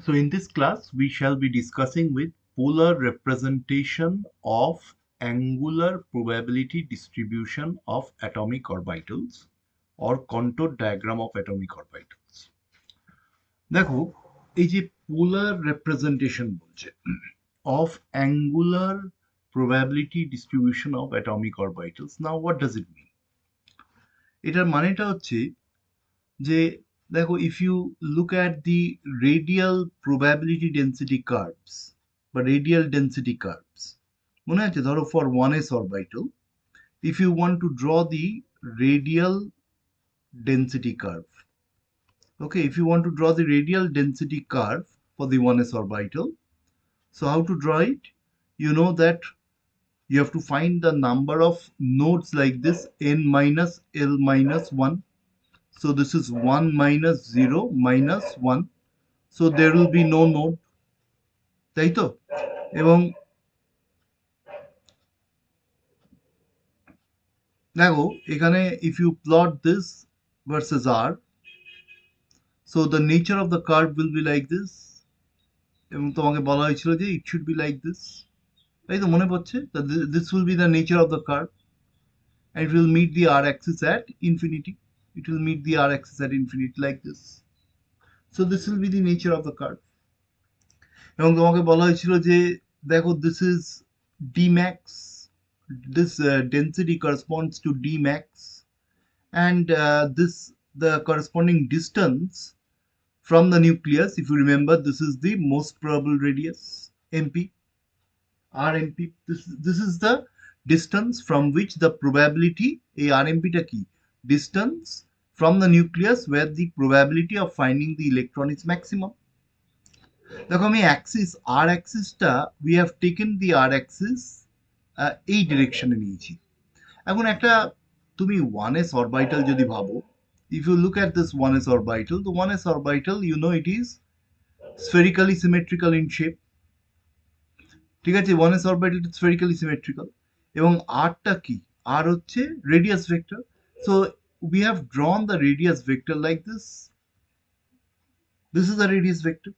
So in this class, we shall be discussing with polar representation of angular probability distribution of atomic orbitals or contour diagram of atomic orbitals. দেখো এই যে পোলার representation বলছে of angular probability distribution of atomic orbitals. Now what does it mean? এটার মানেটা হচ্ছে যে দেখো if you look at the radial probability density curves বা radial density curves মনে আছে ধরো for 1s orbital if you want to draw the radial density curve, okay, if you want to draw the radial density curve for the 1s orbital, so how to draw it? You know that you have to find the number of nodes like this n minus l minus 1. So this is 1 minus 0 minus 1. So there will be no node. তাই তো? এবং দেখো এখানে if you plot this versus r, so the nature of the curve will be like this. এবং তোমাকে বলা হয়েছিল যে it should be like this. তাই তো মনে পড়ছে? This will be the nature of the curve. And it will meet the r-axis at infinity. It will meet the r-axis at infinity like this. So this will be the nature of the curve. এবং তোমাকে বলা হয়েছিল যে দেখো this is d max, this density corresponds to d max, and this the corresponding distance from the nucleus, if you remember, this is the most probable radius mp, rmp. This is the distance from which the probability, a rmp টা কি, distance from the nucleus where the probability of finding the electron is maximum. দেখো আমি axis আর অ্যাক্সিসটা we have taken the R axis এই ডিরেকশনে নিয়েছি। এখন একটা তুমি 1s orbital যদি ভাবো, if you look at this 1s orbital, the 1s orbital you know it is spherically symmetrical in shape, ঠিক আছে? 1s orbital is spherically symmetrical এবং rটা কি, r হচ্ছে radius vector. So we have drawn the radius vector like this. This is the radius vector,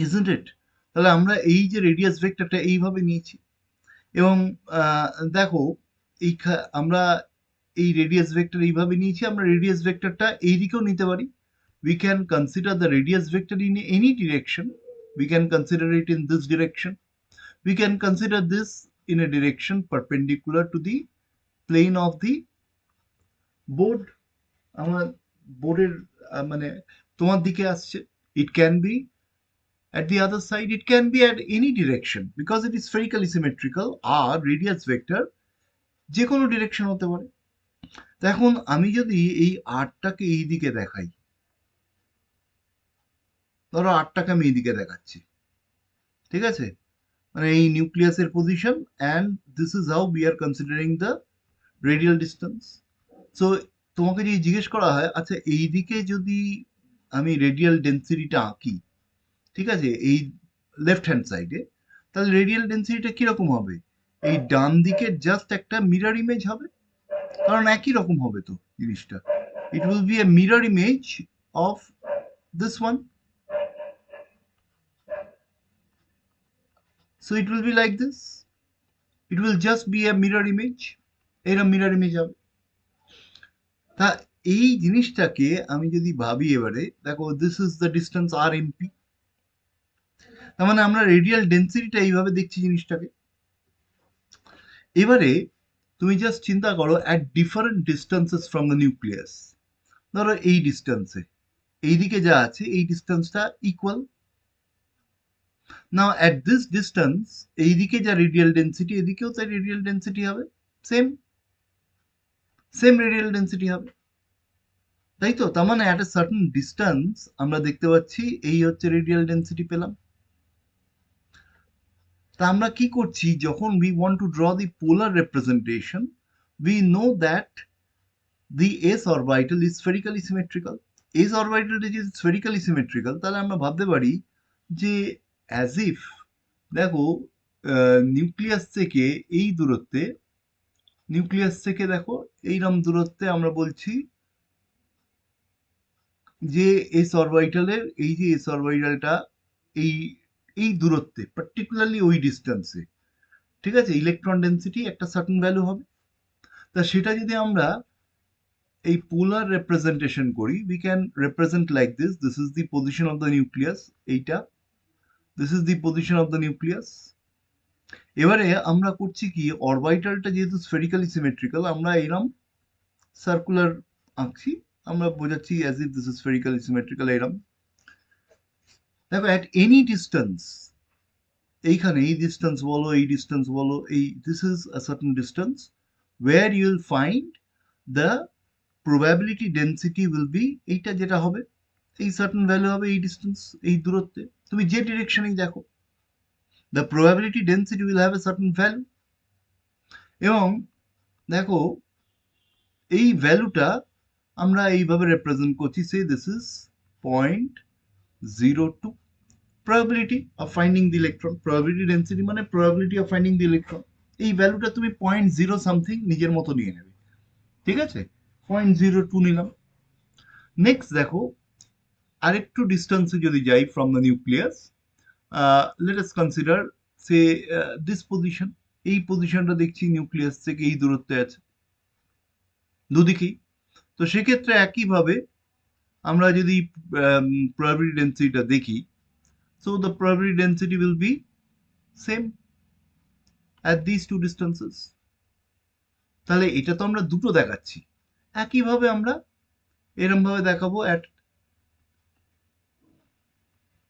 isn't it? তাহলে আমরা এই যে radius ভেক্টরটা এইভাবে নিয়েছি এবং দেখো এই আমরা এই রেডিয়াস ভেক্টর এইভাবে নিয়েছি, আমরা রেডিয়াস ভেক্টরটা এই দিকেও নিতে পারি। we can consider the radius vector in any direction. We can consider it in this direction. We can consider this in a direction perpendicular to the plane of the board. আমার বোর্ডের মানে তোমার দিকে আসছে, it can be at the other side, it can be at any direction because it is spherically symmetrical. R radius vector যে কোনো direction হতে পারে। এখন আমি যদি এই আরটাকে এই দিকে দেখাই, ধরো আরটাকে আমি এই দিকে দেখাচ্ছি, ঠিক আছে? মানে এই নিউক্লিয়াসের position and this is how we are considering the radial distance. So তোমাকে যদি জিজ্ঞেস করা হয় আচ্ছা এই দিকে যদি আমি রেডিয়াল ডেন্সিটিটা আঁকি, ঠিক আছে, এই লেফট হ্যান্ড সাইডে, তাহলে রেডিয়াল ডেন্সিটিটা কিরকম হবে? এই ডান দিকের জাস্ট একটা মিরর ইমেজ হবে, কারণ একই রকম হবে তো জিনিসটা। It will be A mirror image of this one. So it will be like this. It will just be a mirror image. এরকম মিরর ইমেজ হবে। তা এই জিনিসটাকে আমি যদি ভাবি এবারে, দেখো দিস ইজ দ্য ডিস্টেন্স আর এমপি, তার মানে আমরা রেডিয়াল ডেন্সিটিটা এইভাবে দেখছি জিনিসটাকে। এবারে তুমি জাস্ট চিন্তা করো at different distances from the nucleus, ধরো এই ডিস্টেন্সে এইদিকে যা আছে এই ডিস্টেন্সটা equal. Now at this distance এইদিকে যা রেডিয়াল ডেন্সিটি এদিকেও তাই রেডিয়াল ডেন্সিটি হবে, সেম সেম রেডিয়াল ডেন্সিটি হবে, তাই তো? তার মানে অ্যাট এ সার্টেন ডিস্টেন্স আমরা দেখতে পাচ্ছি এই হচ্ছে রেডিয়াল ডেন্সিটি পেলাম। তা আমরা কি করছি, যখন we want to draw the polar representation, we know that the s orbital is spherically symmetrical. s orbital যদি spherically symmetrical, তাহলে আমরা ভাবতে পারি যে as if দেখো নিউক্লিয়াস থেকে এই দূরত্বে, নিউক্লিয়াস থেকে দেখো এইরকম দূরত্বে আমরা বলছি যে এস অরবিটালের এই যে এস অরবিটালটা এই এই দূরত্বে পার্টিকুলারলি ওই ডিস্টেন্সে, ঠিক আছে, ইলেকট্রন ডেন্সিটি একটা সার্টেন ভ্যালু হবে। তা সেটা যদি আমরা এই পোলার রিপ্রেজেন্টেশন করি, we can represent like this, this is the position of the nucleus, এইটা this is the position of the nucleus. এবারে আমরা করছি কি, অরবিটালটা যেহেতু স্ফেরিক্যালি সিমেট্রিক্যাল, আমরা এরম সার্কুলার আঁকছি, আমরা বোঝাচ্ছি as if this is spherically symmetrical, এরম। দেখো অ্যাট এনি ডিস্টেন্স, এইখানে এই ডিস্টেন্স বলো, এই ডিস্টেন্স বলো, এই this is a certain distance where you will find the probability density will be, এইটা যেটা হবে এই সার্টেন ভ্যালু হবে এই ডিস্টেন্স, এই দূরত্বে, তুমি যে ডিরেকশনেই দেখো, the probability density will have a certain value. এবং দেখো এই ভ্যালুটা আমরা এইভাবে রিপ্রেজেন্ট করছি, say this is 0.02 probability of finding the electron, probability density মানে probability of finding the electron। এই ভ্যালুটা তুমি 0.0 সামথিং নিজের মতো নিয়ে নেবে, ঠিক আছে, 0.02 নিলাম। নেক্সট দেখো আরেকটু ডিস্টেন্সে যদি যাই from the nucleus, let us consider say this position, এই পজিশনটা দেখছি নিউক্লিয়াস থেকে এই দূরত্বে আছে দুদিকেই। তো সেক্ষেত্রে একইভাবে আমরা যদি probability ডেন্সিটিটা দেখি, so the probability density will be same at these two distances। তাহলে এটা তো আমরা দুটো দেখাচ্ছি, একইভাবে আমরা এরম ভাবে দেখাবো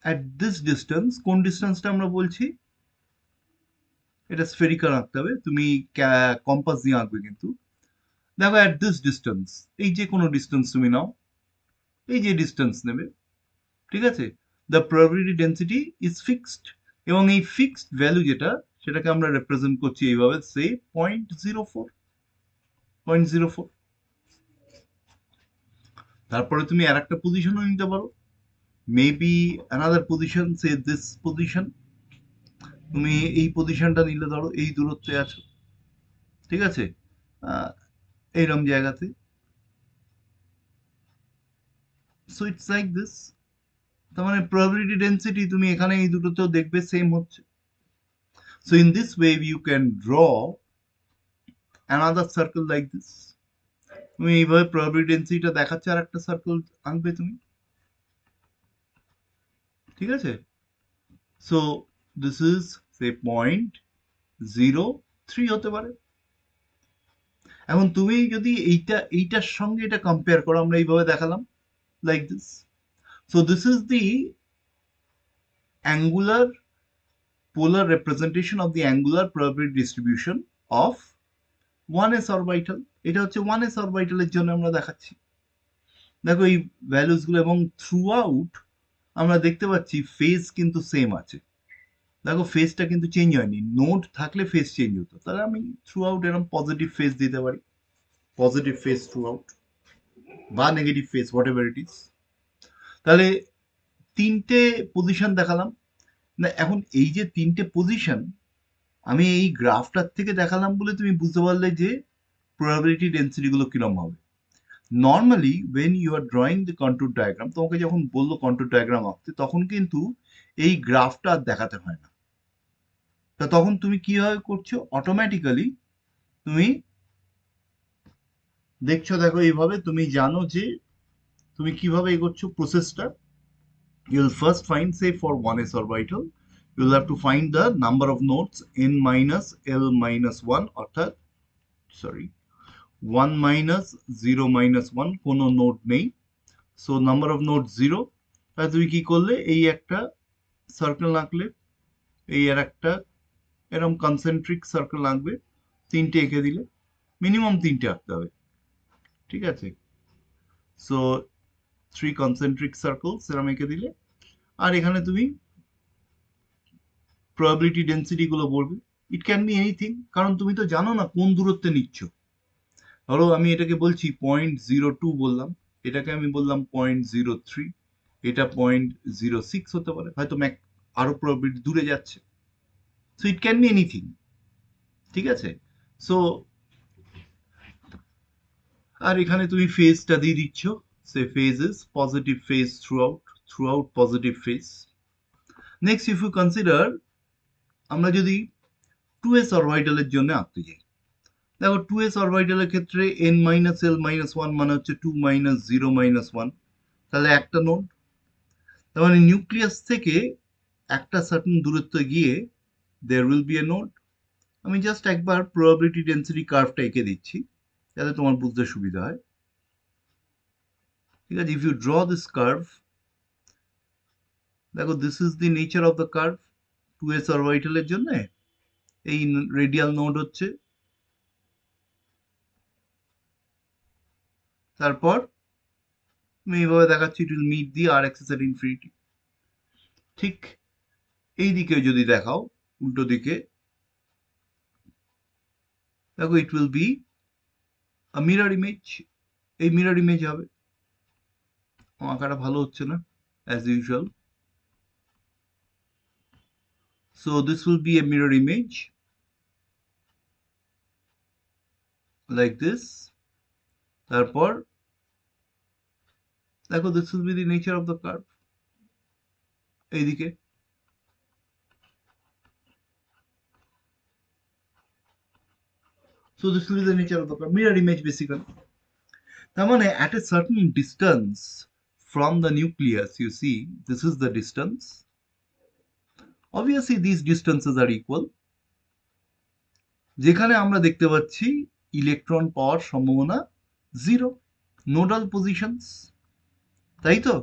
at this distance। কোন ডিস্টেন্সটা আমরা বলছি, এটা স্ফেরিক্যাল আঁকতে হবে, তুমি কম্পাস দিয়ে আঁকবে কিন্তু। দেখো at this distance, এই যে কোনো ডিস্টেন্স তুমি নাও, এই যে ডিস্টেন্স নেবে, ঠিক আছে, the probability density is fixed, এবং এই ফিক্সড ভ্যালু যেটা, সেটাকে আমরা রিপ্রেজেন্ট করছি এইভাবে, সে 0.04। তারপরে তুমি আর একটা পজিশনও নিতে পারো, maybe another position, say this position, তুমি এই পজিশনটা নিলে, ধরো এই দূরত্বে আছো, ঠিক আছে, এইরকম জায়গাতে, সো ইটস লাইক দিস। তার মানে প্রবাবিলিটি ডেন্সিটি তুমি এখানে এই দুটোতেও দেখবে সেম হচ্ছে। So in this way you can draw another circle like this. তুমি এইভাবে প্রবাবিলিটি ডেন্সিটিটা দেখাচ্ছে আর একটা সার্কেল আঁকবে তুমি, ঠিক আছে। সো দিস ইজ সে 0.03 হতে পারে। এখন তুমি যদি এইটার সঙ্গে এটা কম্পেয়ার করো, আমরা এইভাবে দেখালাম like this. So this is the angular polar representation of the angular probability distribution of 1s orbital. এটা হচ্ছে 1s অরবিটালের জন্য আমরা দেখাচ্ছি। দেখো এই ভ্যালুস গুলো, এবং থ্রু আউট আমরা দেখতে পাচ্ছি ফেজ কিন্তু সেম আছে। দেখো ফেজটা কিন্তু চেঞ্জ হয়নি, নোড থাকলে ফেজ চেঞ্জ হতো, তাহলে আমি থ্রু আউট এরকম পজিটিভ ফেজ দিতে পারি, পজিটিভ ফেজ থ্রু আউট, বা negative phase, what ever it is. তাহলে তিনটে পজিশন দেখালাম না। এখন এই যে তিনটে পজিশন আমি এই গ্রাফটার থেকে দেখালাম বলে তুমি বুঝতে পারলে যে প্রবাবিলিটি ডেন্সিটি গুলো কিরম হবে। Normally when you are drawing the contour diagram, তোমাকে যখন বললো কন্ট্যুর ডায়াগ্রাম আঁকতে, তখন কিন্তু এই গ্রাফটা আর দেখাতে হয় না। তা তখন তুমি কিভাবে করছো, অটোমেটিক্যালি তুমি দেখছো, দেখো এইভাবে তুমি জানো যে তুমি কিভাবে এগোচ্ছ প্রসেসটা। You'll first find, say for 1s orbital, you'll have to find the number of nodes n minus l minus 1, অর্থাৎ সরি 1 minus 0 minus 1, কোনো নোড নেই, সো নাম্বার অফ নোড 0। তাহলে তুমি কি করলে, এই একটা সার্কেল আঁকলে, এই আর একটা এরকম কনসেন্ট্রিক সার্কেল আঁকবে, তিনটে এঁকে দিলে, মিনিমাম তিনটে আঁকতে হবে, ঠিক আছে। সো 3 কনসেন্ট্রিক সার্কেলস এরকম এঁকে দিলে, আর এখানে তুমি প্রবাবিলিটি ডেন্সিটি গুলো বলবে। ইট ক্যান বি এনিথিং, কারণ তুমি তো জানো না কোন দূরত্বে নিচ্ছ। ধরো আমি এটাকে বলছি 0.02 বললাম, এটাকে আমি বললাম 0.03, এটা 0.06 হতে পারে, হয়তো আরো প্রবাবিলিটি দূরে যাচ্ছে। So it can be anything, ঠিক আছে। সো আর এখানে তুমি ফেজটা দিয়ে দিচ্ছ, say phase is positive phase throughout positive phase. Next, if you consider আমরা যদি 2s অরবিটালের জন্য আঁকতে যাই, দেখো 2s অরবিটালের ক্ষেত্রে n-l-1 মানে হচ্ছে 2 0 1, তাহলে একটা নোড। তার মানে নিউক্লিয়াস থেকে একটা সার্টেন দূরত্বে গিয়ে there will be a node. আমি জাস্ট একবার probability density কার্ভটা এঁকে দিচ্ছি যাতে তোমার বুঝতে সুবিধা হয়। ঠিক আছে, if you draw this curve, দেখো this is the nature of the curve 2s অরবিটালের জন্য। এই রেডিয়াল নোড হচ্ছে, তারপর আমি এইভাবে দেখাচ্ছি it will meet the r axis at infinity। ঠিক এই দিকে যদি দেখাও উল্টো দিকে, দেখো it will be a mirror image, এই mirror image হবে। আঁকাটা ভালো হচ্ছে না as usual, so this will be a mirror image like this। তারপর দেখো this will be the nature of the curve এইদিকে। so this will be the nature of the curve, mirror image basically। তার মানে at a certain distance from the nucleus, you see this is the distance, obviously these distances are equal, যেখানে আমরা দেখতে পাচ্ছি electron পাওয়ার সম্ভাবনা 0, nodal positions, তাই তো?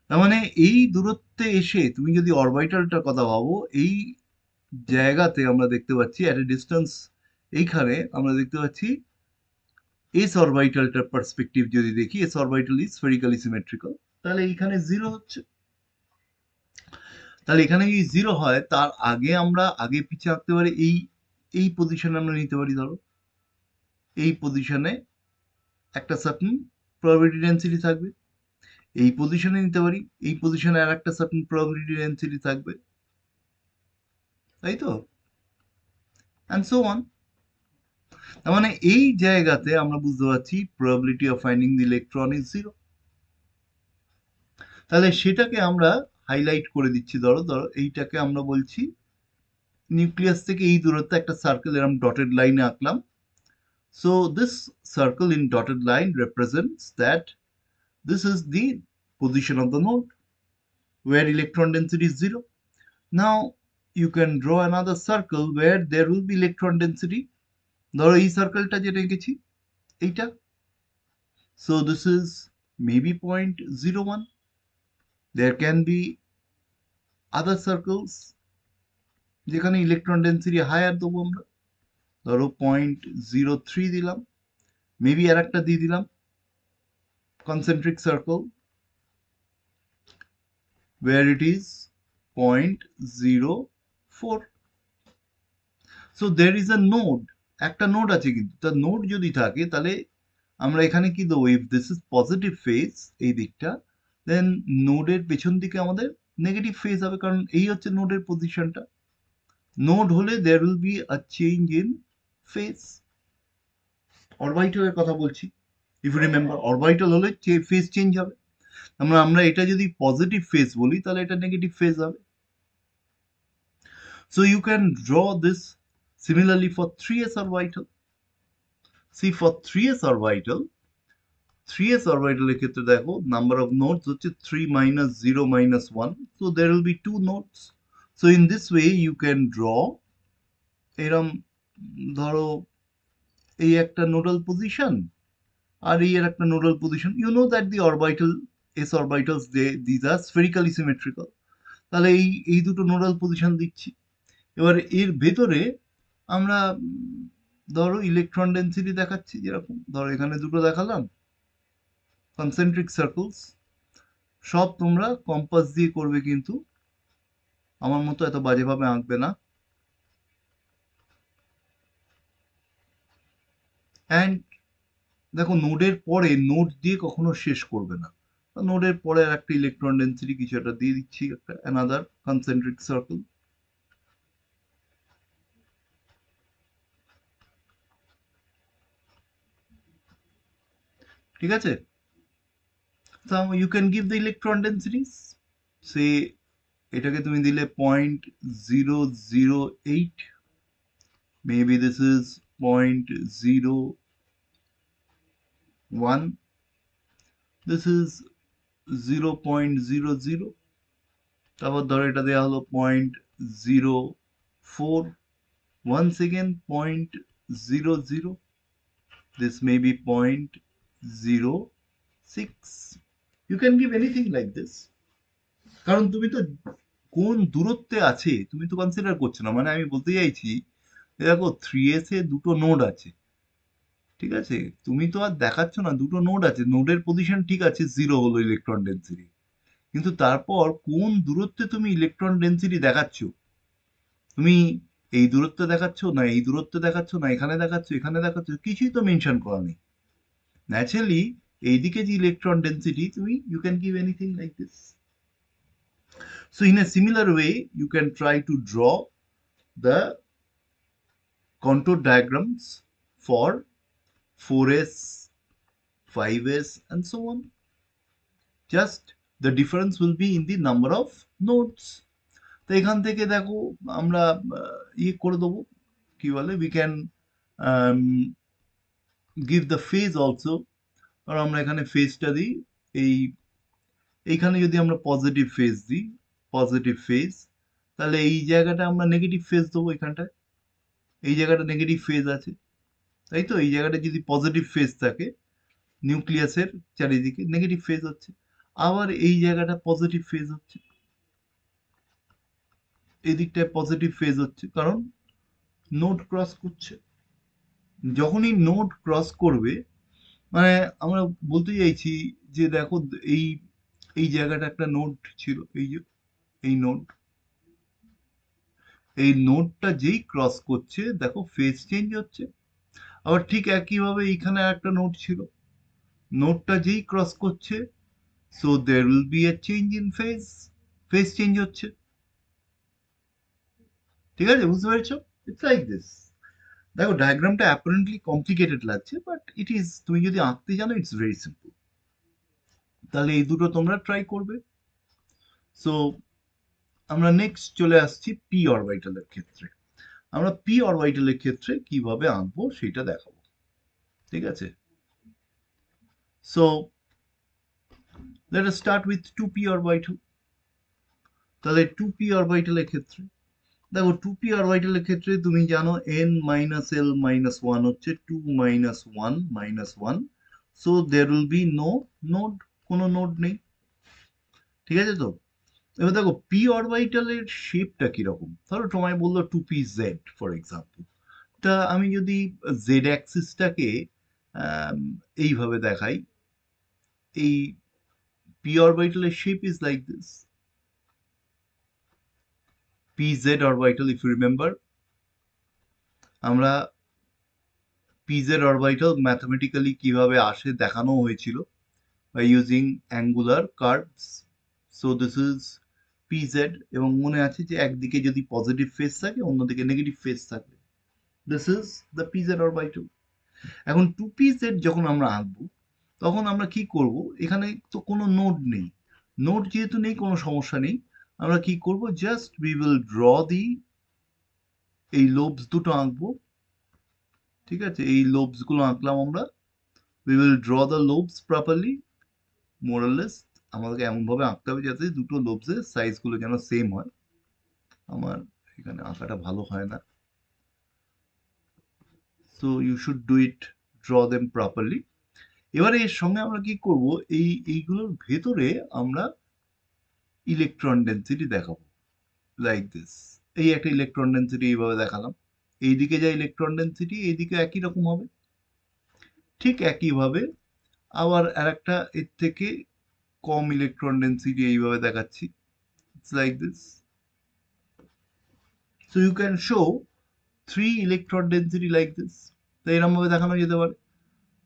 তার মানে এই দূরত্বে এসে তুমি যদি অরবিটালটার কথা ভাবো, এই জায়গাতে আমরা দেখতে পাচ্ছি at a distance, এইখানে আমরা দেখতে পাচ্ছি s অরবিটালটার পার্সপেক্টিভ যদি দেখি, s orbital is spherically symmetrical, তাহলে এইখানে 0 হচ্ছে। তাহলে এখানে যদি 0 হয় তার আগে আমরা আগে পিছে আঁকতে পারি, এই পজিশনে আমরা নিতে পারি, ধরো এই পজিশনে একটা সার্টেন প্রবাবিলিটি ডেনসিটি থাকবে, এই পজিশনে নিতে পারি, এই পজিশনে আর একটা সার্টেন প্রবাবিলিটি ডেনসিটি থাকবে, তাই তো? And so on. তার মানে এই জায়গাতে আমরা বুঝতে পারছি probability of finding the electron is 0। তাহলে সেটাকে আমরা হাইলাইট করে দিচ্ছি, ধরো এইটাকে আমরা বলছি নিউক্লিয়াস থেকে এই দূরত্বে একটা সার্কেল এরকম ডটেড লাইনে আঁকলাম। So this circle in dotted line represents that this is the position of the node where electron density is 0. Now you can draw another circle where there will be electron density, ধরো এই সার্কেলটা যেটা এঁকেছি এইটা, so this is maybe 0.01, there can be other circles যেখানে electron density higher দেবো আমরা, ধরো 0.03 দিলাম, মেবি আর একটা দিয়ে দিলাম concentric circle where it is 0.04. so there is a node, একটা নোড আছে, কিন্তু তার নোড যদি থাকে তাহলে আমরা এখানে কি দেবো, if this is positive phase এই দিকটা, then নোডের পেছন দিকে আমাদের নেগেটিভ ফেজ হবে, কারণ এই হচ্ছে নোডের পজিশনটা। নোড হলে there will be a change in phase, অরবিটালের কথা বলছি, if you remember অরবিটাল হলে ফেজ চেঞ্জ হবে, আমরা এটা যদি পজিটিভ ফেজ বলি তাহলে এটা নেগেটিভ ফেজ হবে। so you can draw this similarly for 3s orbital। see for 3s orbital, 3s অরবিটালের ক্ষেত্রে দেখো নাম্বার অফ নোডস হচ্ছে 3 0 1, so there will be 2 nodes, so in this way you can draw এরম, ধরো এই একটা nodal position আর এই এর একটা nodal position, you know that the orbital s orbitals these are spherically symmetrical, তাহলে এই দুটো নোডাল পজিশন দিচ্ছি। এবার এর ভেতরে আমরা ধরো ইলেকট্রন ডেন্সিটি দেখাচ্ছি, যেরকম ধরো এখানে দুটো দেখালাম কনসেন্ট্রিক সার্কেলস, সব তোমরা কম্পাস দিয়ে করবে, কিন্তু আমার মতো এত বাজেভাবে আঁকবে না। অ্যান্ড দেখো নোডের পরে নোড দিয়ে কখনো শেষ করবে না, নোডের পরে আর একটা ইলেকট্রন ডেন্সিটি কিছু একটা দিয়ে দিচ্ছি, একটা অ্যানাদার কনসেন্ট্রিক সার্কেল। ঠিক আছে, Now you can give the electron densities. Say এটাকে তুমি দিলে 0.008, maybe this is 0.01, this is 0.00, তারপর ধরো এটা দেওয়া হলো 0.04, once again 0.00, this may be 0.06. You can give anything like this, কারণ তুমি তো কোন দূরত্বে আছে তুমি তো কনসিডার করছো না। মানে আমি বলতে চাইছি দেখো 3s এ দুটো নোড আছে, ঠিক আছে, তুমি তো আর দেখাচ্ছ না দুটো নোড আছে, নোডের পজিশন ঠিক আছে 0 হলো ইলেকট্রন ডেন্সিটি, কিন্তু তারপর কোন দূরত্বে তুমি ইলেকট্রন ডেন্সিটি দেখাচ্ছ, তুমি এই দূরত্বে দেখাচ্ছ না এই দূরত্বে দেখাচ্ছ না এখানে দেখাচ্ছ এখানে দেখাচ্ছ, কিছুই তো মেনশন করা নেই। ন্যাচারালি এইদিকে যে ইলেকট্রন ডেন্সিটি তুমি you can give anything like this. So in a similar way you can try to draw the contour diagrams for 4s, 5s and so on. Just the difference will be in the number of nodes. তো এখান থেকে দেখো আমরা ইয়ে করে দেবো, কি বলে, we can give the phase also, আর আমরা এখানে ফেজটা দিই এইখানে যদি আমরা পজিটিভ ফেজ দিই, পজিটিভ ফেজ, তাহলে এই জায়গাটা আমরা নেগেটিভ ফেজ দেবো, এখানটায় এই জায়গাটা নেগেটিভ ফেজ আছে, তাই তো, এই জায়গাটা যদি পজিটিভ ফেজ থাকে নিউক্লিয়াসের চারিদিকে নেগেটিভ ফেজ হচ্ছে, আবার এই জায়গাটা পজিটিভ ফেজ হচ্ছে, এই দিকটায় পজিটিভ ফেজ হচ্ছে, কারণ নোড ক্রস করছে। যখনই নোড ক্রস করবে, মানে আমরা বলতে চাইছি যে দেখো এই এই জায়গাটা একটা নোড ছিল, এই যে এই নোড, এই নোডটা যেই ক্রস করছে দেখো ফেজ চেঞ্জ হচ্ছে। আবার ঠিক একইভাবে এইখানে একটা নোড ছিল, নোডটা যেই ক্রস করছে so there will be a change in phase, phase change হচ্ছে, ঠিক আছে, বুঝতে পেরেছো? It's like this. দেখো ডায়াগ্রামটা অ্যাপারেন্টলি কমপ্লিকেটেড লাগছে, বাট ইট ইজ, তুমি যদি আঁকতে জানো ইটস ভেরি সিম্পল। তাহলে এই দুটো তোমরা ট্রাই করবে। সো আমরা নেক্সট চলে আসছি পি অরবিটালের ক্ষেত্রে। আমরা পি অরবিটালের ক্ষেত্রে কিভাবে আঁকবো সেটা দেখাবো, ঠিক আছে। So let us start with 2p orbital. তাহলে 2p অরবিটালের ক্ষেত্রে দেখো 2p অরবিটালের ক্ষেত্রে তুমি জানো n - l - 1 হচ্ছে 2 - 1 - 1, so there will be no node, কোনো নোড নেই, ঠিক আছে। তো এবার দেখো পি অরবিটালের শেপটা কিরকম, ধরো তোমায় বললো 2pz ফর এক্সাম্পল, তা আমি যদি জেড অ্যাক্সিসটাকে এইভাবে দেখাই, এই পি অরবিটালের shape is like this, pz orbital, if you remember, আমরা pz orbital ম্যাথমেটিক্যালি কিভাবে আসে দেখানো হয়েছিল by using angular curves. So this is pz, এবং মনে আছে যে একদিকে যদি পজিটিভ ফেজ থাকে অন্যদিকে নেগেটিভ ফেজ থাকে, this is the pz orbital. এখন 2pz যখন আমরা আঁকবো তখন আমরা কি করব, এখানে তো কোনো নোড নেই, নোড যেহেতু নেই কোনো সমস্যা নেই, আমরা কি করব, জাস্ট উই উইল ড্র দি, এই লোবস দুটো আঁকবো, ঠিক আছে, এই লোবস গুলো আঁকলাম আমরা, we will draw the lobes properly, মোরালেস আমাদেরকে এমন ভাবে আঁকতে হবে যাতে দুটো লোবসের সাইজ গুলো যেন সেম হয়। আমার এখানে আঁকাটা ভালো হয় না, so you should do it, draw them properly. এবারে এর সঙ্গে আমরা কি করব, এইগুলোর ভেতরে আমরা ইলেকট্রন ডেন্সিটি দেখাবো, লাইক দিস। এই একটা ইলেকট্রন ডেন্সিটি এইভাবে দেখালাম, এইদিকে যা ইলেকট্রন ডেন্সিটি এইদিকে একই রকম হবে, ঠিক একইভাবে আবার আরেকটা এর থেকে কম ইলেকট্রন ডেন্সিটি এইভাবে দেখাচ্ছি, it's like this. So you can show 3 electron density like this, তো এরকম ভাবে দেখানো যেতে পারে,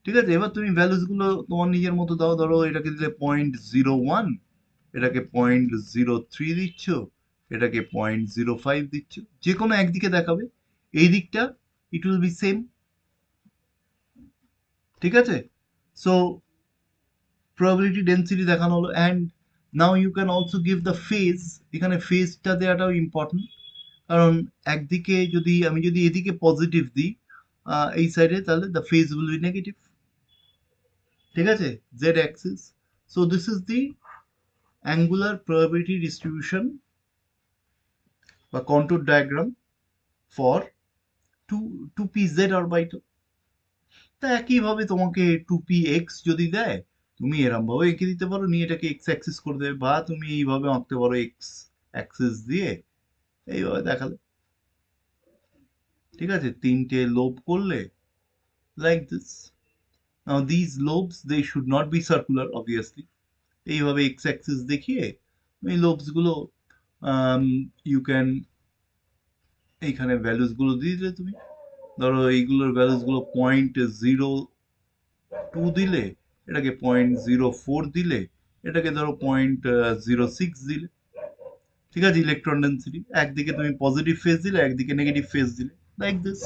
ঠিক আছে। এবার তুমি ভ্যালুস গুলো তোমার নিজের মতো দাও, ধরো এটাকে দিলে 0.01, এটাকে 0.03 দিচ্ছ, এটাকে 0.05 দিচ্ছ, যে কোনো একদিকে দেখাবে, এই দিকটা ইট উইল বি সেম, ঠিক আছে। সো প্রবাবিলিটি ডেন্সিটি দেখানো হলো। And now you can also give the phase. এখানে ফেজটা দেওয়াটাও ইম্পর্টেন্ট, কারণ একদিকে আমি যদি এদিকে পজিটিভ দিই এই সাইডে, তাহলে the phase will be negative. ঠিক আছে, Z axis. So this is the angular probability distribution বা contour diagram for two p z orbital. তা একইভাবে তোমাকে 2px যদি দেয়, তুমি এরম ভাবে এঁকে দিতে পারো, নিয়ে এটাকে এক্স অ্যাক্সিস করে দেবে, বা তুমি এইভাবে আঁকতে পারো এক্স অ্যাক্সিস দিয়ে এইভাবে দেখালে। ঠিক আছে, তিনটে লোব করলে like this. Now this lobes they should not be circular obviously. এইভাবে এক্স অ্যাক্সিস দেখিয়ে এই লোবস গুলো ইউ ক্যান এইখানে ভ্যালুস গুলো দিয়ে দিলে তুমি। ধরো এইগুলোর ভ্যালুস গুলো 0.02 দিলে, এটাকে 0.04 দিলে, এটাকে ধরো 0.06 দিলে। ঠিক আছে, ইলেকট্রন ডেন্সিটি একদিকে তুমি পজিটিভ ফেজ দিলে, একদিকে নেগেটিভ ফেজ দিলে, like this.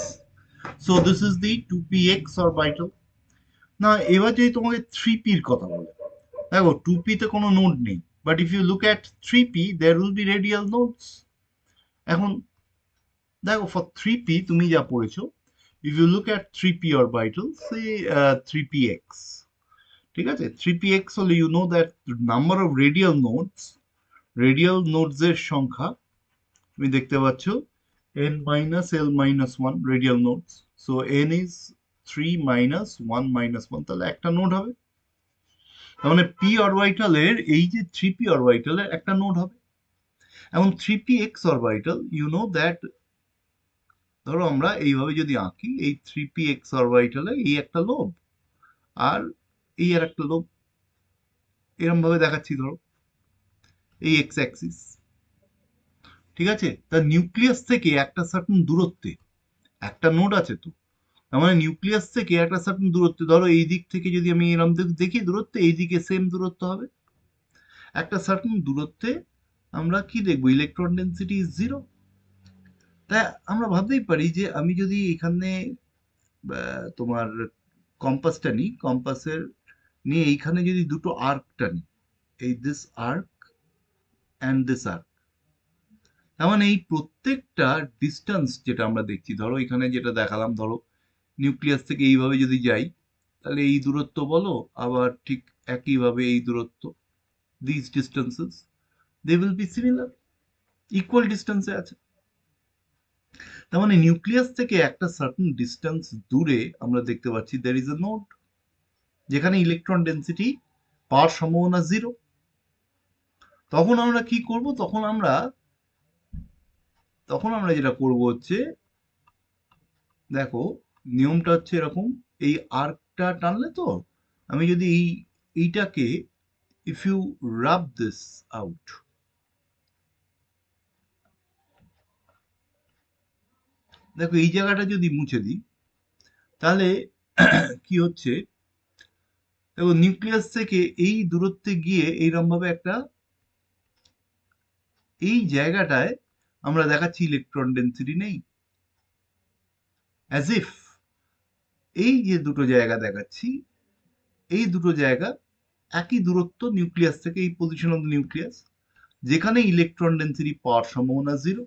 So this is the 2px orbital. না এবার যদি তোমাকে 3p-র কথা বলে, দেখো 2p তে কোনো নোড নেই, but if you look at 3p there will be radial nodes. এখন দেখো ফর 3p তুমি যা পড়েছো, if you look at 3p orbital, say 3px, ঠিক আছে, 3px হলে you know that the number of radial nodes এর সংখ্যা তুমি দেখতে পাচ্ছ n minus l minus 1 radial nodes, so n is 3 minus 1 minus 1, তাহলে একটা নোড হবে। তার মানে p অরবিটালের এই যে 3p অরবিটালের একটা নোড হবে। এখন 3px orbital you know that, ধরো আমরা এইভাবে যদি আঁকি, এই 3px অরবিটালে এই একটা লোব আর এই আর একটা লোব, এরম ভাবে দেখাচ্ছি ধরো, এই এক্স অ্যাক্সিস। ঠিক আছে, তার নিউক্লিয়াস থেকে একটা সার্টেন দূরত্বে একটা নোড আছে, তো তার মানে নিউক্লিয়াস থেকে একটা সার্টেন দূরত্বে, ধরো এই দিক থেকে যদি আমি এরম দেখি দূরত্বে, এই দিকে সেম দূরত্ব হবে, একটা সার্টেন দূরত্বে আমরা কি দেখবো, ইলেকট্রন ডেন্সিটি ইজ 0। তাই আমরা ভাবতেই পারি যে আমি যদি এখানে তোমার কম্পাসটা নিই, কম্পাসের নিয়ে এইখানে যদি দুটো আর্ক টানি, এই this arc and this arc, তার মানে এই প্রত্যেকটা ডিস্টেন্স যেটা আমরা দেখছি, ধরো এখানে যেটা দেখালাম, ধরো নিউক্লিয়াস থেকে এইভাবে যদি যাই, তাহলে এই দূরত্ব বলো, আবার ঠিক একইভাবে এই দূরত্ব, this distances they will be similar, equal ডিস্টেন্সে আছে। তার মানে নিউক্লিয়াস থেকে একটা সার্টেন ডিস্টেন্স দূরে আমরা দেখতে পাচ্ছি there is a node, যেখানে ইলেকট্রন ডেন্সিটি পাওয়ার সম্ভাবনা 0। তখন আমরা কি করব, তখন আমরা যেটা করব হচ্ছে, দেখো নিয়মটা হচ্ছে এরকম, এই আর্কটা টানলে, তো আমি যদি এইটাকে if you rub this out, দেখো এই জায়গাটা যদি মুছে দিই, তাহলে কি হচ্ছে, দেখো নিউক্লিয়াস থেকে এই দূরত্বে গিয়ে এইরকম ভাবে একটা, এই জায়গাটায় আমরা দেখাচ্ছি ইলেকট্রন ডেন্সিটি নেই, অ্যাজ ইফ এই যে দুটো জায়গা দেখাচ্ছি, এই দুটো জায়গা একই দূরত্ব নিউক্লিয়াস থেকে, এই পজিশন অফ দ্য নিউক্লিয়াস, যেখানে ইলেকট্রন ডেন্সিটি পাওয়ার সম্ভাবনা 0।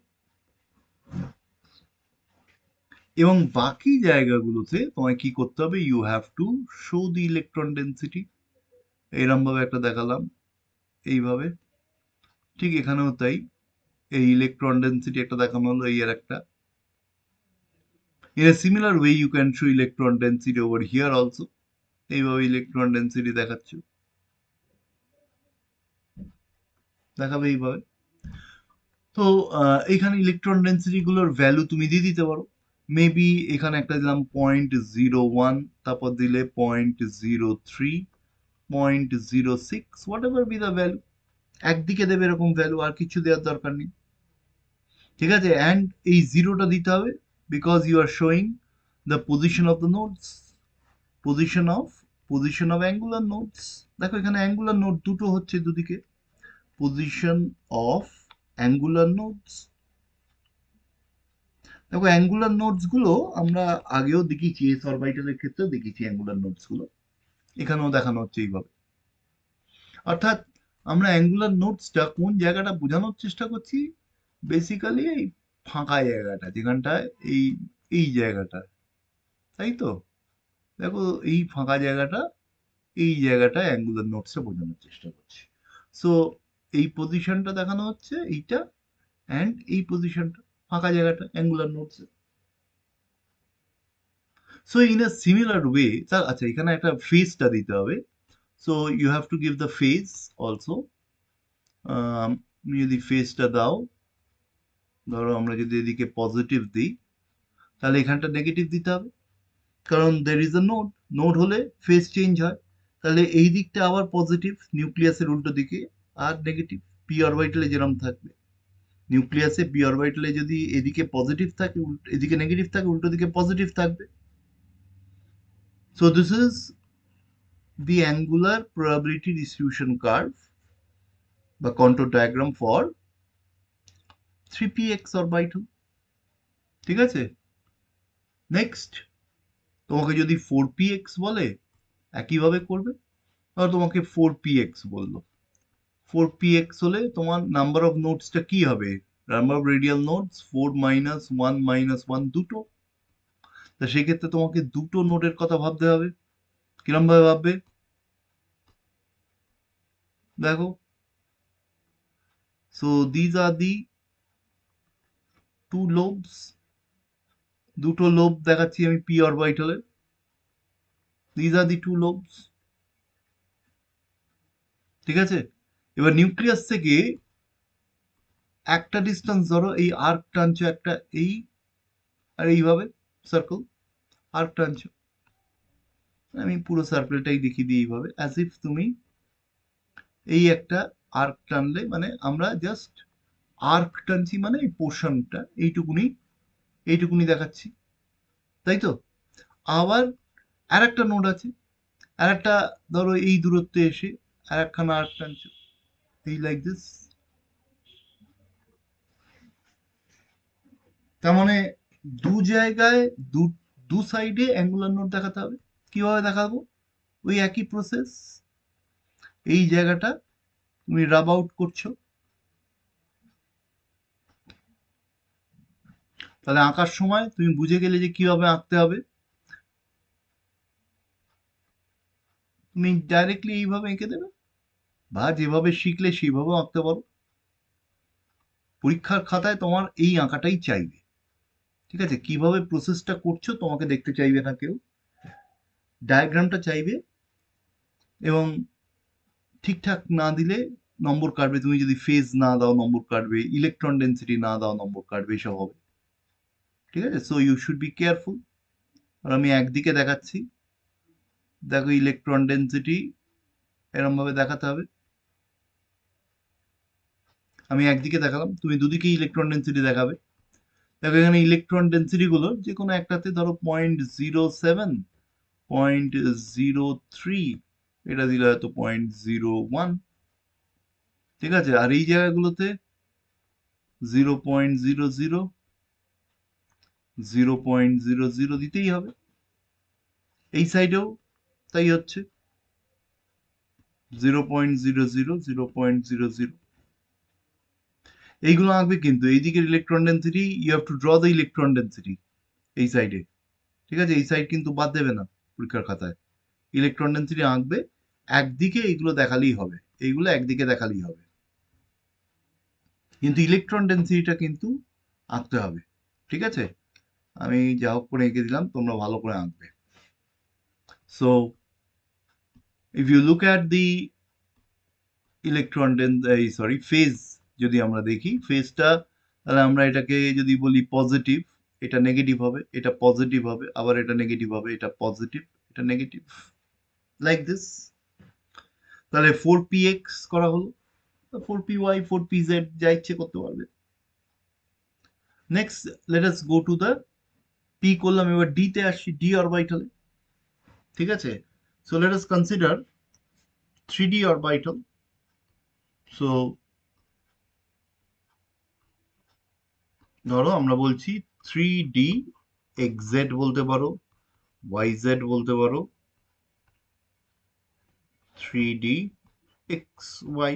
এবং বাকি জায়গাগুলোতে তোমায় কি করতে হবে, you have to show the electron density. এরম ভাবে একটা দেখালাম, এইভাবে, ঠিক এখানেও তাই, এই ইলেকট্রন ডেন্সিটি একটা দেখানো হলো, এই আর একটা। In a similar way you can show electron density over here also, এইভাবে ইলেকট্রন ডেন্সিটি দেখাচ্ছ, দেখাবে এইভাবে। তো এখানে ইলেকট্রন ডেন্সিটি গুলোর ভ্যালু তুমি দিয়ে দিতে পারো, মেবি এখানে একটা দিলাম 0.01, তারপর দিলে 0.03, 0.06, what ever be the value, একদিকে দেবে এরকম ভ্যালু, আর কিছু দেওয়ার দরকার নেই। ঠিক আছে, অ্যান্ড এই জিরোটা দিতে হবে because you are showing the position of the nodes, position of angular nodes. দেখো এখানে অ্যাঙ্গুলার নোড দুটো হচ্ছে দুদিকে, পজিশন অফ অ্যাঙ্গুলার নোডস। দেখো অ্যাঙ্গুলার নোডস গুলো আমরা আগেও দেখিয়েছি, এস অরবিটালের ক্ষেত্রেও দেখিয়েছি অ্যাঙ্গুলার নোডস গুলো, এখানেও দেখানো হচ্ছে এইভাবে। অর্থাৎ আমরা অ্যাঙ্গুলার নোটসটা কোন জায়গাটা বোঝানোর চেষ্টা করছি, বেসিক্যালি এই ফাঁকা জায়গাটা, যেখানটায় এই এই জায়গাটা, তাই তো? দেখো এই ফাঁকা জায়গাটা, এই জায়গাটা অ্যাঙ্গুলার নোটসে বোঝানোর চেষ্টা করছি। সো এই পজিশনটা দেখানো হচ্ছে এইটা, অ্যান্ড এই পজিশনটা ফাঁকা জায়গাটা অ্যাঙ্গুলার নোটসে। So in a similar way, আচ্ছা এখানে একটা ফেজটা দিতে হবে। So you have to give the phase also. তুমি যদি ফেজটা দাও, ধরো আমরা যদি এদিকে পজিটিভ দিই, তাহলে এখানটা নেগেটিভ দিতে হবে, কারণ there is a node, node হলে ফেজ চেঞ্জ হয়। তাহলে এই দিকটা আবার পজিটিভ, নিউক্লিয়াসের উল্টো দিকে, আর নেগেটিভ পি অরবিটালে যেরকম থাকবে। নিউক্লিয়াসে পি অরবিটালে যদি এদিকে পজিটিভ থাকে, এদিকে নেগেটিভ থাকে, উল্টো দিকে পজিটিভ থাকবে। So this is the angular probability distribution curve বা control diagram for 3px orbital. ঠিক আছে, নেক্সট তোমাকে যদি 4px বলে, একইভাবে করবে। ধরো তোমাকে 4px বললো, 4px হলে তোমার নাম্বার অফ নোটসটা কি হবে? Number of radial notes 4 minus 1 minus 1, দুটো। তা সেক্ষেত্রে তোমাকে দুটো নোটের কথা ভাবতে হবে। কিরম ভাবে ভাববে দেখো? So these are the two lobes, দুটো লোব দেখাচ্ছি আমি পি অরবিটালে। These are the two lobes. ঠিক আছে, এবার নিউক্লিয়াস থেকে একটা ডিস্টেন্স ধরো, এই আর্ক টানছো একটা, এই আর এইভাবে সার্কেল আর্ক টানছো। আমি পুরো সার্কেলটাই দেখিয়ে দিই এইভাবে, অ্যাজ ইফ তুমি এই একটা আর্ক টানলে, মানে আমরা জাস্ট আর্ক টানছি, মানে এই পোর্শনটা এইটুকুনি, এইটুকুনি দেখাচ্ছি, তাই তো? আবার আর একটা নোড আছে, আর একটা ধরো এই দূরত্বে এসে আর একখানা আর্ক টানছো, এই লাইক দিস। তার মানে দু জায়গায়, দু দু সাইডে অ্যাঙ্গুলার নোড দেখাতে হবে। কিভাবে দেখাবো? ওই একই প্রসেস। এই জায়গাটা তুমি রাব আউট করছো, তাহলে আঁকার সময় তুমি বুঝে গেলে যে কিভাবে আঁকতে হবে। তুমি ডাইরেক্টলি এইভাবে এঁকে দেবে, বা যেভাবে শিখলে সেইভাবে আঁকতে পারো। পরীক্ষার খাতায় তোমার এই আঁকাটাই চাইবে। ঠিক আছে, কিভাবে প্রসেসটা করছো তোমাকে দেখতে চাইবে না কেউ, ডায়াগ্রামটা চাইবে। এবং ঠিকঠাক না দিলে নম্বর কাটবে, তুমি যদি ফেজ না দাও নম্বর কাটবে, ইলেকট্রন ডেন্সিটি না দাও নম্বর কাটবে, এসব হবে। ঠিক আছে, so you should be careful. আর আমি একদিকে দেখাচ্ছি, দেখো ইলেকট্রন ডেন্সিটি এরম ভাবে দেখাতে হবে। আমি একদিকে দেখালাম, তুমি দুদিকে ইলেকট্রন ডেন্সিটি দেখাবে। দেখো এখানে ইলেকট্রন ডেন্সিটি গুলো যে কোনো একটাতে ধরো 0.07, 0.03, এটা দিলে হয়তো 0.01। ঠিক আছে, আর এই জায়গাগুলোতে 0.00, 0.00 দিতেই হবে। এই সাইডেও তাই হচ্ছে, 0.00, 0.00। এইগুলো আঁকবে, কিন্তু এইদিকের electron density you have to draw the electron density এই সাইডে। ঠিক আছে, এই সাইড কিন্তু বাদ দেবে না পরীক্ষার খাতায়। ইলেকট্রন ডেন্সিটি আঁকবে, একদিকে এইগুলো দেখালেই হবে, এইগুলো একদিকে দেখালেই হবে, কিন্তু ইলেকট্রন ডেন্সিটিটা কিন্তু আঁকতে হবে। ঠিক আছে, আমি যা হোক করে এঁকে দিলাম, তোমরা ভালো করে আঁকবে। So if you look at the electron sorry phase, যদি আমরা দেখি ফেজটা, তাহলে আমরা এটাকে যদি বলি পজিটিভ, এটা নেগেটিভ হবে, এটা পজিটিভ হবে, আবার এটা নেগেটিভ হবে, এটা পজিটিভ, এটা নেগেটিভ, লাইক দিস। তাহলে 4px করা হলো, 4py 4pz যা ইচ্ছে করতে পারবে। Next let us go to the p করলাম, এবার d তে আসি, d অরবিটালে। ঠিক আছে, so let us consider 3d orbital. So ধরো আমরা বলছি 3d xz বলতে পারো, yz বলতে পারো, 3d এক্স ওয়াই,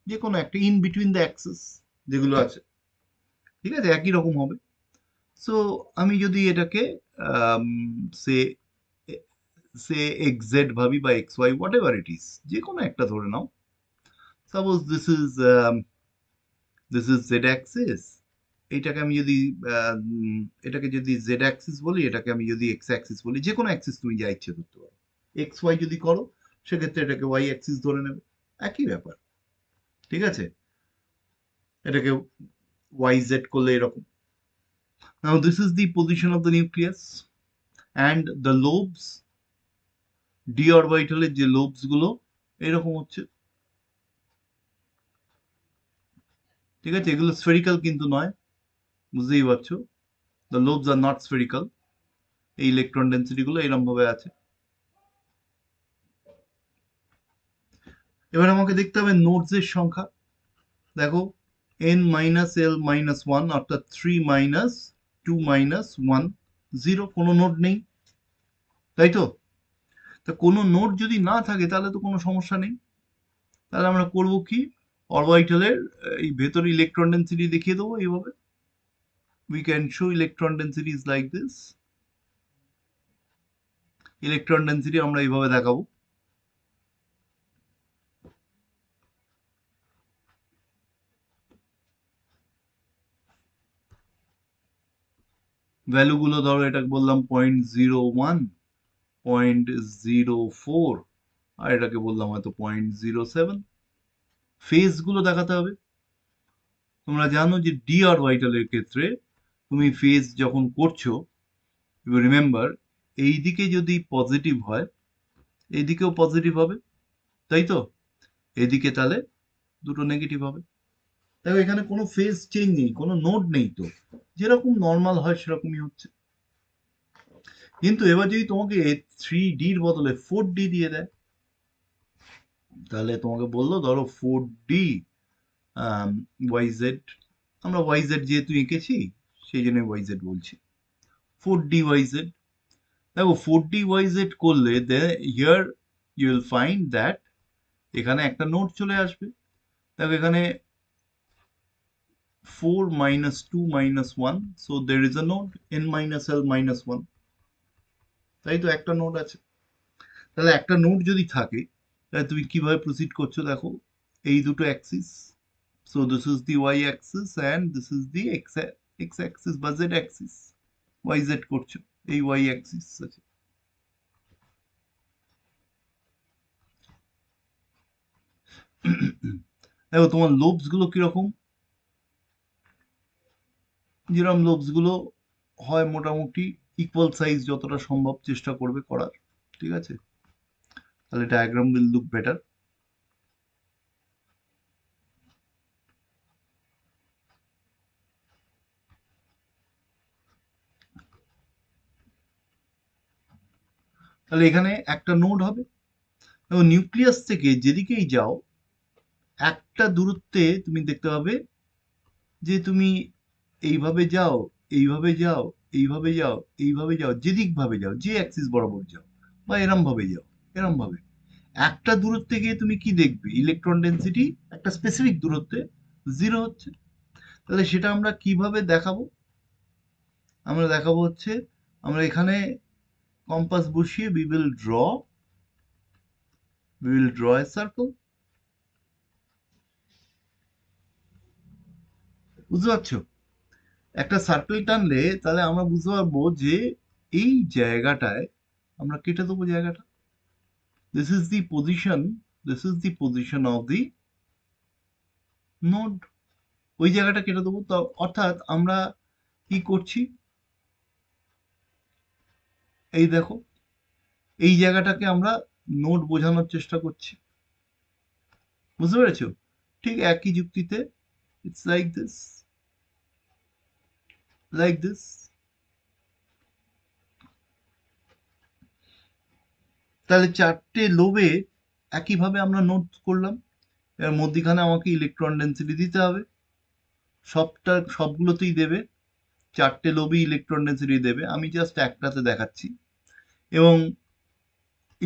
যে কোনো একটা ইন বিটুইন দ্য অ্যাক্সিস যেগুলো আছে, ঠিক আছে, একই রকম হবে। সো আমি যদি এটাকে সে সে এক্স জেড ভাবি বা X Y whatever it is, যে কোনো একটা ধরে নাও। Suppose this is Z axis. এইটাকে আমি যদি এটাকে যদি জেড অ্যাক্সিস বলি, এটাকে আমি যদি এক্স অ্যাক্সিস বলি, যে কোনো অ্যাক্সিস তুমি যা ইচ্ছে করতে পারো। এক্স ওয়াই যদি করো সেক্ষেত্রে এটাকে ওয়াই অ্যাক্সিস ধরে নেবে, একই ব্যাপার, ঠিক আছে। এটাকে ওয়াই জেড করলে এরকম। Now this is the position of the nucleus and the lobes, d অরবিটালের যে লোবস গুলো এরকম হচ্ছে, ঠিক আছে। এগুলো স্ফেরিক্যাল কিন্তু নয়, বুঝতেই পারছো। The lobes are not spherical. এই ইলেকট্রন ডেন্সিটি গুলো এরকম ভাবে আছে। এবার আমাকে দেখতে হবে নোডস এর সংখ্যা। দেখো n minus L minus one, অর্থাৎ 3 মাইনাস 2 মাইনাস 1, 0, কোনো নোড নেই, তাই তো। তা কোনো নোড যদি না থাকে তাহলে তো কোনো সমস্যা নেই। তাহলে আমরা করব কি, অরবিটালের এই ভেতরে ইলেকট্রন ডেন্সিটি দেখিয়ে দেবো এইভাবে। we can show electron densities like this. Electron density আমরা এইভাবে দেখাবো। ভ্যালু গুলো ধরো, এটাকে বললাম 0.01, 0.04, আর এটাকে বললাম হয়তো 0.07। ফেজ গুলো দেখাতে হবে। তোমরা জানো যে ডি অরবিটালের ক্ষেত্রে তুমি ফেজ যখন করছো, ইউ রিমেম্বার, এই দিকে যদি পজিটিভ হয় এইদিকেও পজিটিভ হবে, তাই তো। এদিকে তাহলে দুটো নেগেটিভ হবে। দেখো এখানে কোনো ফেজ চেঞ্জ নেই, কোনো নোড নেই, তো যেরকম নর্মাল হয় সেরকমই হচ্ছে। কিন্তু এবার যদি তোমাকে 3D-র বদলে 4D দিয়ে দেয়, তাহলে তোমাকে বললো ধরো 4D ওয়াইজেড, আমরা ওয়াইজেড যেহেতু এঁকেছি সেই জন্য ওয়াইজেড বলছি, 4D ওয়াইজেড। দেখো 4D ওয়াইজেড করলে here you will find that এখানে একটা নোড চলে আসবে। দেখো এখানে 4 minus 2 minus 1, so there is a node n minus l minus 1, তাই তো, একটা নোড আছে। তাহলে একটা নোড যদি থাকে তাহলে তুমি কিভাবে প্রসিড করছো দেখো, এই দুটো axis, so this is the Y axis and this is the X axis বা জেড অ্যাক্সিস, ওয়াই জেড করছো, এই ওয়াই অ্যাক্সিস আছে। দেখো তোমার লোবস গুলো কিরকম, যেরকম লোবস গুলো হয় মোটামুটি ইকুয়াল সাইজ যতটা সম্ভব চেষ্টা করবে করার, ঠিক আছে। তাহলে ডায়াগ্রাম উইল লুক বেটার। তাহলে এখানে একটা নোড হবে এবং নিউক্লিয়াস থেকে যেদিকেই যাও একটা দূরত্বে তুমি দেখতে পাবে যে তুমি এইভাবে যাও, এইভাবে যাও, এইভাবে যাও, এইভাবে যাও, যেদিক ভাবে যাও, যে অ্যাক্সিস বরাবর যাও, বা এরম ভাবে যাও, এরম ভাবে একটা দূরত্বে গিয়ে তুমি কি দেখবে, ইলেকট্রন ডেন্সিটি একটা স্পেসিফিক দূরত্বে 0 হচ্ছে। তাহলে সেটা আমরা কিভাবে দেখাবো, আমরা দেখাবো হচ্ছে, আমরা এখানে কম্পাস বসিয়ে we will draw a circle, বুঝতে পারছো। একটা সার্কেল টানলে তাহলে আমরা বুঝতে পারবো যে এই জায়গাটায় আমরা কেটে দেবো জায়গাটা। This is the position, this is the position of the node, ওই জায়গাটা কেটে দেবো। তো অর্থাৎ আমরা কি করছি, এই দেখো এই জায়গাটাকে আমরা নোড বোঝানোর চেষ্টা করছি, বুঝতে পেরেছো। ঠিক একই যুক্তিতে it's like this, like this. তাহলে চারটে লোবে একইভাবে আমরা নোট করলাম। এর মধ্যিখানে আমাকে ইলেকট্রন ডেন্সিটি দিতে হবে, সবগুলোতেই দেবে, চারটে লোবই ইলেকট্রন ডেন্সিটি দেবে, আমি জাস্ট একটাতে দেখাচ্ছি। এবং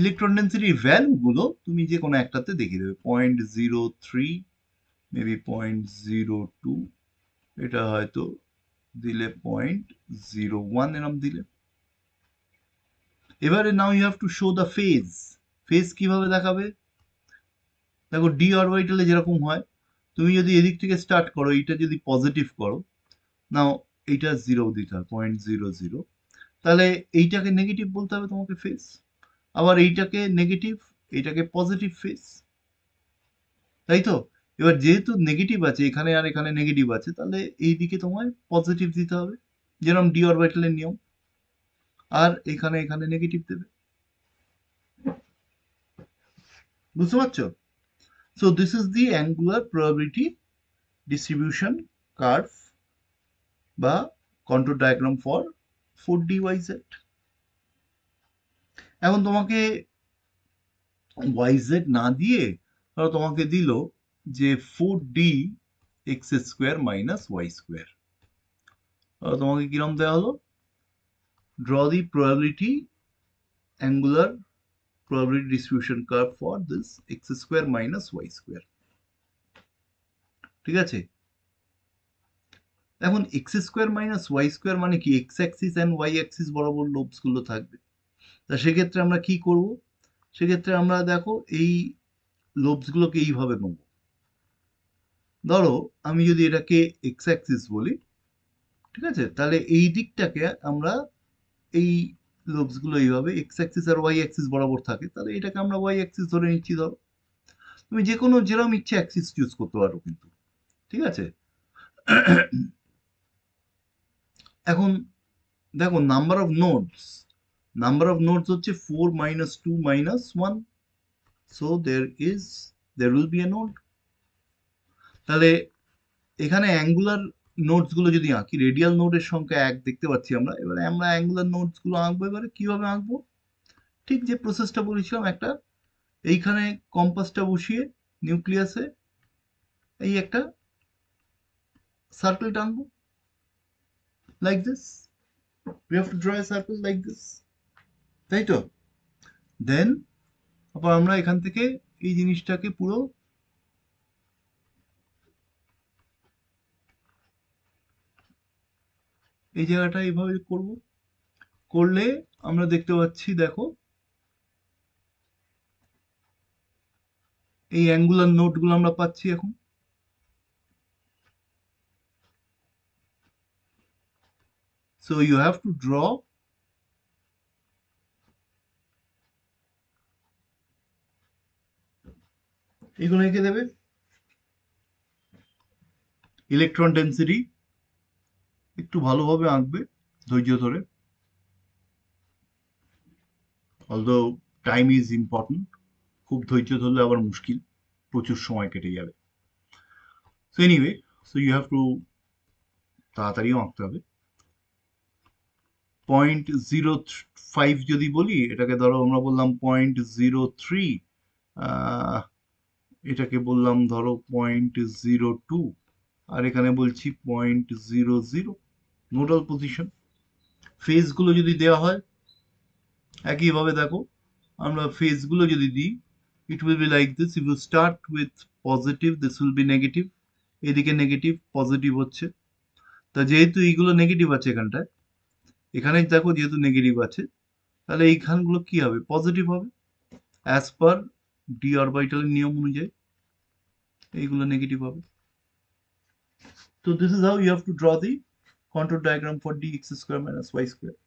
ইলেকট্রন ডেন্সিটির ভ্যালুগুলো তুমি যে কোনো একটাতে দেখিয়ে দেবে, 0.03, মেবি 0.02, এটা হয়তো দিলে 0.01 এরম দিলে। এবারে now you have to show the phase. Phase কিভাবে দেখাবে? দেখো ডি অরবিটালে যেরকম হয়, তুমি যদি এদিক থেকে স্টার্ট করো, এইটা যদি পজিটিভ করো, নাও এইটা 0 দিতে হয়, 0.00, তাহলে এইটাকে নেগেটিভ বলতে হবে তোমাকে ফেজ। আবার এইটাকে নেগেটিভ, এইটাকে পজিটিভ ফেজ, তাই তো? এবার যেহেতু নেগেটিভ আছে এখানে আর এখানে নেগেটিভ আছে, তাহলে এই দিকে তোমায় পজিটিভ দিতে হবে, যেরকম ডি অরবিটালের নিয়ম। আর এখানে এখানে নেগেটিভ দেবে। বুঝতে পারছো? So this is the angular probability distribution curve বা control diagram for 4D YZ। এখন তোমাকে YZ না দিয়ে ধরো তোমাকে দিল যে 4D(x² - y²). তোমাকে কিরম দেওয়া হলো? Draw the probability angular probability distribution curve for this x² - y²। ঠিক আছে? এখন x² - y² মানে কি? x axis and y axis বরাবর লোবস গুলো থাকবে। তা সেক্ষেত্রে আমরা কি করব? সেক্ষেত্রে আমরা দেখো এই লোবস গুলোকে এইভাবে নেব। ধরো আমি যদি এটাকে x অ্যাক্সিস বলি, ঠিক আছে, তাহলে এই দিকটাকে আমরা এই লোবস গুলো এইভাবে x অ্যাক্সিস আর y অ্যাক্সিস বরাবর থাকে, তাহলে এটাকে আমরা y অ্যাক্সিস ধরে নিচ্ছি। ধরো তুমি যে কোনো যেরকম ইচ্ছে অ্যাক্সিস চুজ করতে পারো কিন্তু, ঠিক আছে? এখন দেখো নাম্বার অফ নোডস হচ্ছে 4 - 2 - 1, so there will be a node। তাহলে এখানে অ্যাঙ্গুলার নোডস গুলো যদি আঁকি, রেডিয়াল নোডের সংখ্যা 1 দেখতে পাচ্ছি আমরা। এবারে আমরা অ্যাঙ্গুলার নোডস গুলো আঁকবো। এবারে কিভাবে আঁকবো? ঠিক যে প্রসেসটা বলেছিলাম, একটা এইখানে কম্পাসটা বসিয়ে নিউক্লিয়াসে এই একটা সার্কেল টানবো, like this. we have to draw a circle like this, তাই তো? দেন আবার আমরা এখান থেকে এই জিনিসটাকে পুরো এই জায়গাটা এইভাবে করব। করলে আমরা দেখতে পাচ্ছি, দেখো এই অ্যাঙ্গুলার নোটগুলো আমরা পাচ্ছি এখন। So you have to draw এগুলো এঁকে দেবে। ইলেকট্রন ডেন্সিটি একটু ভালোভাবে আঁকবে, ধৈর্য ধরে। অলদো টাইম ইজ ইম্পর্টেন্ট, খুব ধৈর্য ধরলে আবার মুশকিল, প্রচুর সময় কেটে যাবে। So anyway, so you have to তাড়াতাড়িও আঁকতে হবে। 0.05 যদি বলি, এটাকে ধরো আমরা বললাম 0.03, এটাকে বললাম ধরো 0.02, আর এখানে বলছি 0.00 নোডাল পজিশন। ফেজগুলো যদি দেওয়া হয় একইভাবে, দেখো আমরা ফেজগুলো যদি দিই, it will be like this. If you start with positive, this will be negative, এদিকে নেগেটিভ পজিটিভ হচ্ছে। তা যেহেতু এইগুলো নেগেটিভ আছে এখানটায়, এখানে দেখো যেহেতু নেগেটিভ আছে, তাহলে এইখানগুলো কি হবে? পজিটিভ হবে, অ্যাজ পার ডি অরবিটালের নিয়ম অনুযায়ী এইগুলো নেগেটিভ হবে। So this is how you have to draw the contour diagram for dx² - y²।